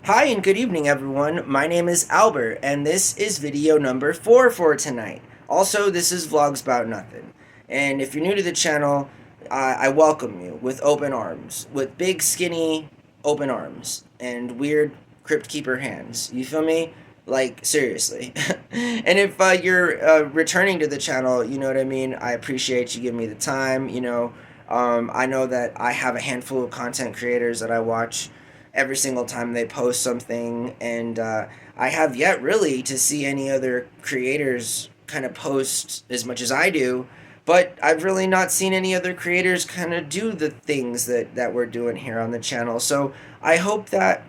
Hi and good evening, everyone. My name is Albert, and this is video number 4 for tonight. Also, this is VlogsBoutNothin. And if you're new to the channel, I welcome you with open arms, with big, skinny, open arms, and weird Crypt Keeper hands. You feel me? Like, seriously. And if you're returning to the channel, you know what I mean? I appreciate you giving me the time. I know that I have a handful of content creators that I watch every single time they post something, and I have yet really to see any other creators kind of post as much as I do, but I've really not seen any other creators kind of do the things that we're doing here on the channel. So I hope that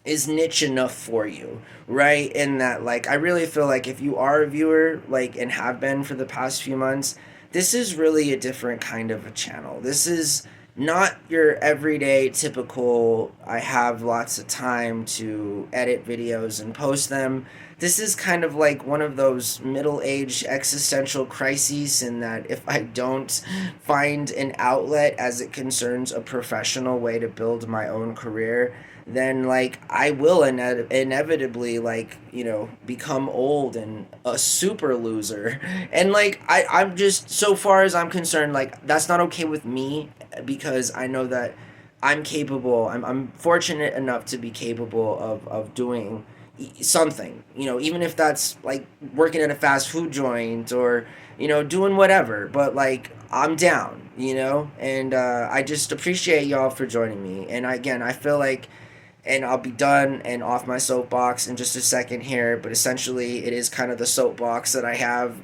is niche enough for you, right? In that, like, I really feel like if you are a viewer, like, and have been for the past few months, this is really a different kind of a channel. This is not your everyday typical, I have lots of time to edit videos and post them. This is kind of like one of those middle-aged existential crises, in that if I don't find an outlet as it concerns a professional way to build my own career, then like I will inevitably, like, become old and a super loser. And like I'm just, so far as I'm concerned, like that's not okay with me, because I know that I'm capable. I'm fortunate enough to be capable of doing something, even if that's like working at a fast food joint, or doing whatever. But like I'm down, and I just appreciate y'all for joining me. And again, I feel like, and I'll be done and off my soapbox in just a second here, but essentially it is kind of the soapbox that I have,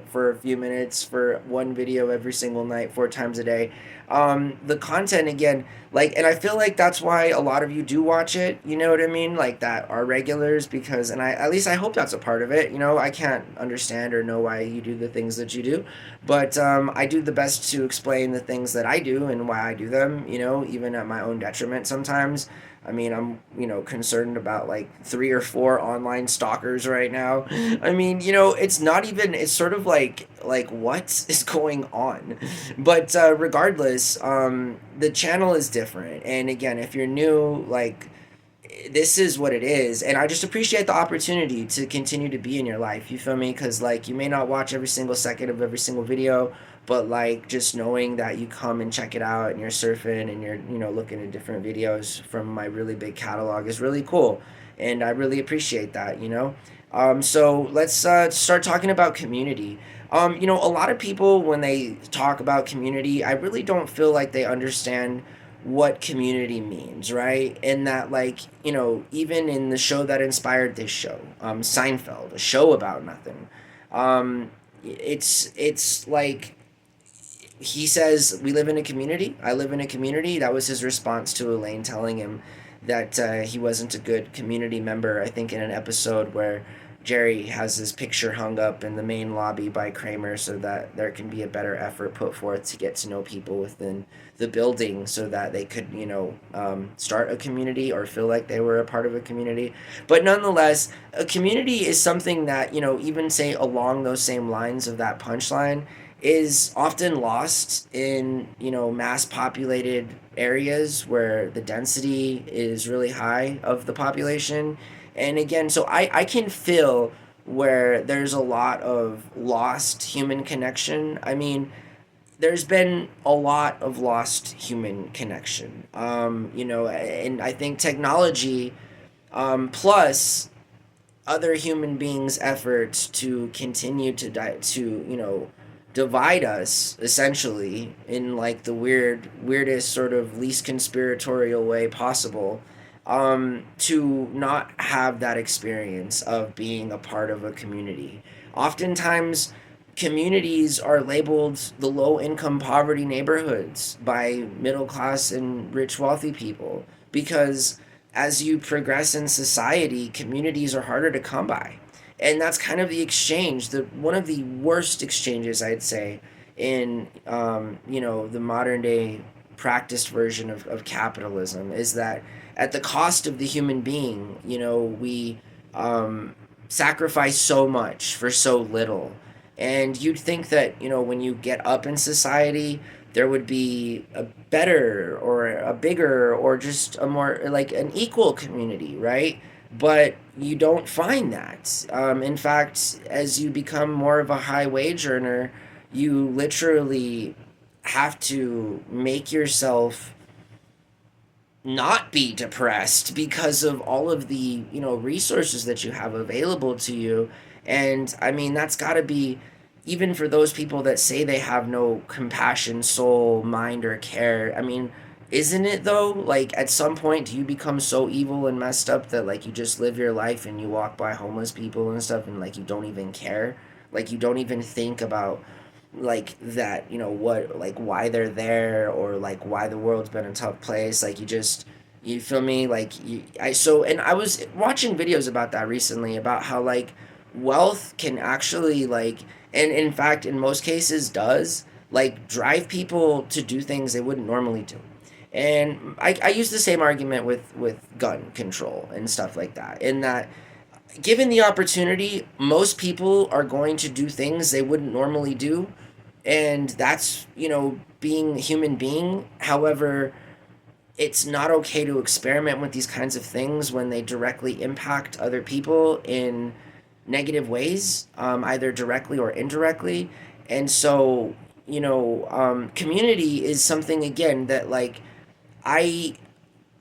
for a few minutes for one video every single night, 4 times a day. The content, again, like, and I feel like that's why a lot of you do watch it, you know what I mean? Like, that are regulars, because, and at least I hope that's a part of it, I can't understand or know why you do the things that you do, but I do the best to explain the things that I do and why I do them, even at my own detriment sometimes. I mean, I'm, concerned about like 3 or 4 online stalkers right now. I mean, it's not even, it's sort of like what is going on? But regardless, the channel is different. And again, if you're new, like, this is what it is, and I just appreciate the opportunity to continue to be in your life, you feel me? Because like you may not watch every single second of every single video, but like just knowing that you come and check it out and you're surfing and you're looking at different videos from my really big catalog is really cool, and I really appreciate that. So let's start talking about community. A lot of people, when they talk about community, I really don't feel like they understand what community means, right? And that, like, even in the show that inspired this show, Seinfeld, a show about nothing, it's like he says, we live in a community, I live in a community. That was his response to Elaine telling him that he wasn't a good community member, I think in an episode where Jerry has his picture hung up in the main lobby by Kramer, so that there can be a better effort put forth to get to know people within the building, so that they could, start a community or feel like they were a part of a community. But nonetheless, a community is something that, even say along those same lines of that punchline, is often lost in, mass populated areas where the density is really high of the population. And again, so I can feel where there's a lot of lost human connection. I mean, there's been a lot of lost human connection. And I think technology, plus other human beings' efforts to continue to divide us, essentially, in like the weirdest sort of least conspiratorial way possible, to not have that experience of being a part of a community. Oftentimes, communities are labeled the low income poverty neighborhoods by middle class and rich wealthy people, because as you progress in society, communities are harder to come by. And that's kind of the exchange, the one of the worst exchanges, I'd say, in the modern day practiced version of capitalism, is that at the cost of the human being, we sacrifice so much for so little. And you'd think that, when you get up in society, there would be a better or a bigger or just a more like an equal community, right? But you don't find that. In fact, as you become more of a high wage earner, you literally have to make yourself not be depressed because of all of the resources that you have available to you. And I mean, that's got to be, even for those people that say they have no compassion, soul, mind, or care. I mean, isn't it though? Like, at some point, do you become so evil and messed up that like you just live your life and you walk by homeless people and stuff, and like you don't even care, like you don't even think about like that, what, like why they're there, or like why the world's been a tough place. Like, you feel me, like and I was watching videos about that recently, about how like wealth can actually like, and in fact in most cases does, like drive people to do things they wouldn't normally do. And I use the same argument with gun control and stuff like that, in that given the opportunity, most people are going to do things they wouldn't normally do, and that's being a human being. However, it's not okay to experiment with these kinds of things when they directly impact other people in negative ways, either directly or indirectly. And so community is something, again, that like I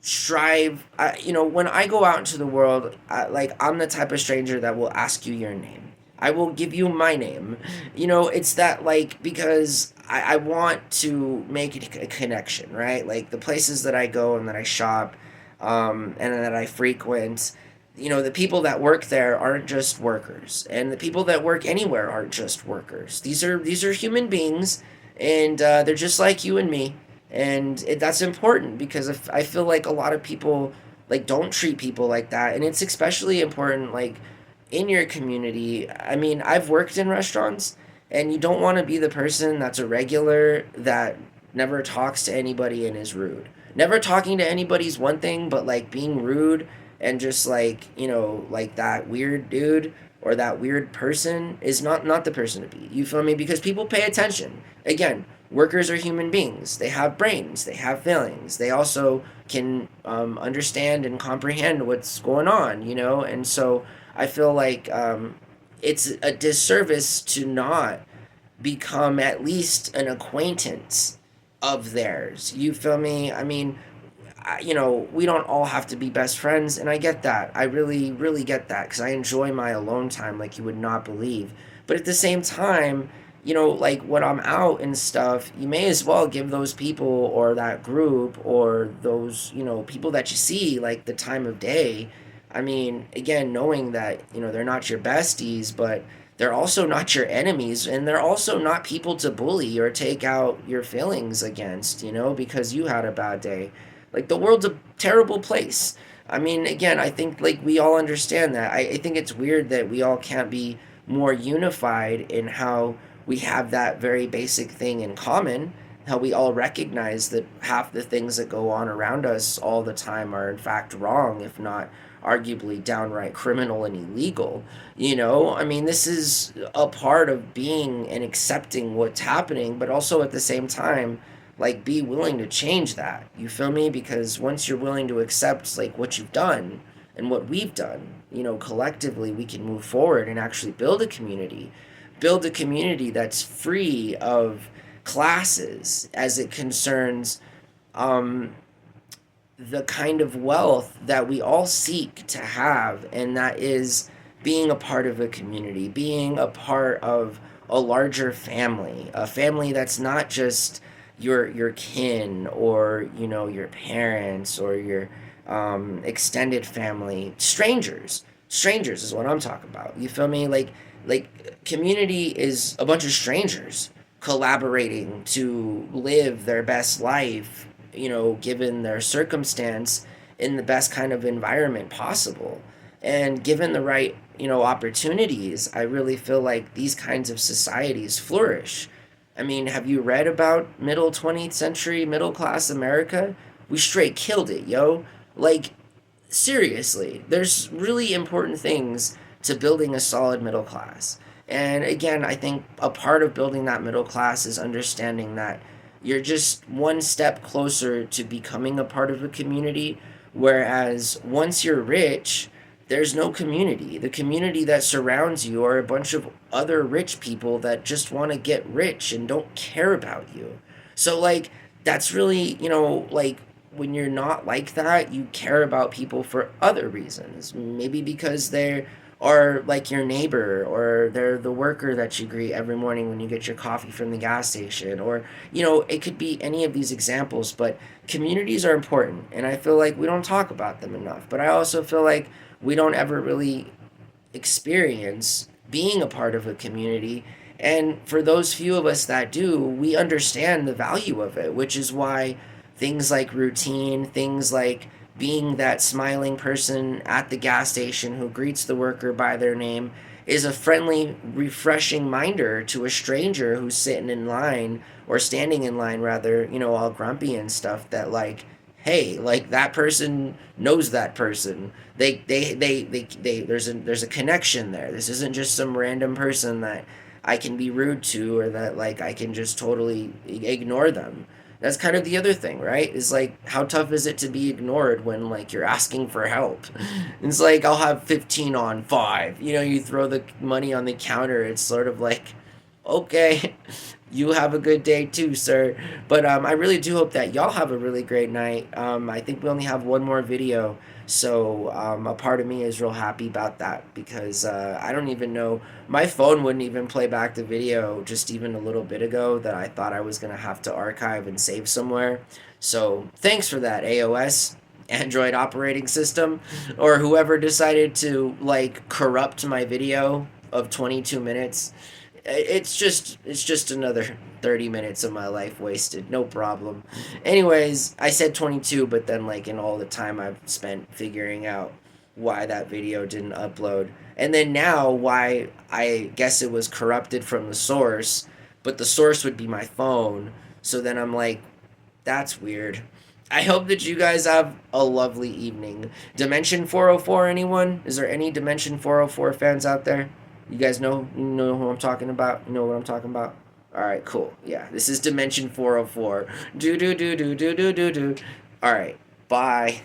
strive. When I go out into the world, I'm the type of stranger that will ask you your name. I will give you my name. It's that, like, because I want to make a connection, right? Like, the places that I go and that I shop, and that I frequent, the people that work there aren't just workers, and the people that work anywhere aren't just workers. These are human beings, and they're just like you and me. And that's important, because if I feel like a lot of people like don't treat people like that, and it's especially important like in your community. I mean, I've worked in restaurants, and you don't want to be the person that's a regular that never talks to anybody and is rude. Never talking to anybody's one thing, but like being rude and just like, like that weird dude or that weird person is not the person to be. You feel me? Because people pay attention. Again, workers are human beings. They have brains. They have feelings. They also can understand and comprehend what's going on, And so I feel like it's a disservice to not become at least an acquaintance of theirs. You feel me? I mean, we don't all have to be best friends, and I get that. I really, really get that, because I enjoy my alone time like you would not believe. But at the same time, like when I'm out and stuff, you may as well give those people or that group or those, people that you see like the time of day. I mean, again, knowing that, they're not your besties, but they're also not your enemies, and they're also not people to bully or take out your feelings against, because you had a bad day. Like, the world's a terrible place. I mean, again, I think like we all understand that. I think it's weird that we all can't be more unified in how we have that very basic thing in common, how we all recognize that half the things that go on around us all the time are in fact wrong, if not arguably downright criminal and illegal. I mean, this is a part of being and accepting what's happening, but also at the same time, like, be willing to change that. You feel me? Because once you're willing to accept like what you've done and what we've done, collectively we can move forward and actually build a community that's free of classes as it concerns the kind of wealth that we all seek to have, and that is being a part of a community, being a part of a larger family, a family that's not just your kin, or your parents, or your extended family. Strangers is what I'm talking about. You feel me? Like community is a bunch of strangers collaborating to live their best life, given their circumstance, in the best kind of environment possible. And given the right, opportunities, I really feel like these kinds of societies flourish. I mean, have you read about middle 20th century middle class America? We straight killed it, yo. Like, seriously, there's really important things to building a solid middle class. And again, I think a part of building that middle class is understanding that you're just one step closer to becoming a part of a community. Whereas once you're rich, there's no community. The community that surrounds you are a bunch of other rich people that just want to get rich and don't care about you. So, like, that's really, like, when you're not like that, you care about people for other reasons. Maybe because they're or like your neighbor, or they're the worker that you greet every morning when you get your coffee from the gas station, or it could be any of these examples. But communities are important, and I feel like we don't talk about them enough. But I also feel like we don't ever really experience being a part of a community. And for those few of us that do, we understand the value of it, which is why things like routine, things like being that smiling person at the gas station who greets the worker by their name is a friendly, refreshing minder to a stranger who's sitting in line, or standing in line rather, all grumpy and stuff, that like, hey, like, that person knows that person. There's a connection there. This isn't just some random person that I can be rude to, or that like I can just totally ignore them. That's kind of the other thing, right? Is like, how tough is it to be ignored when like you're asking for help? It's like, I'll have 15 on 5. You throw the money on the counter. It's sort of like, okay, you have a good day too, sir. But I really do hope that y'all have a really great night. I think we only have one more video, so a part of me is real happy about that, because I don't even know, my phone wouldn't even play back the video just even a little bit ago that I thought I was gonna have to archive and save somewhere. So thanks for that, AOS. Android operating system, or whoever decided to like corrupt my video of 22 minutes. It's just another 30 minutes of my life wasted. No problem. Anyways, I said 22, but then like in all the time I've spent figuring out why that video didn't upload, and then now why I guess it was corrupted from the source, but the source would be my phone. So then I'm like, that's weird. I hope that you guys have a lovely evening. Dimension 404, anyone? Is there any Dimension 404 fans out there? You guys know who I'm talking about? You know what I'm talking about? Alright, cool. Yeah, this is Dimension 404. Do do do do do do do do. Alright, bye.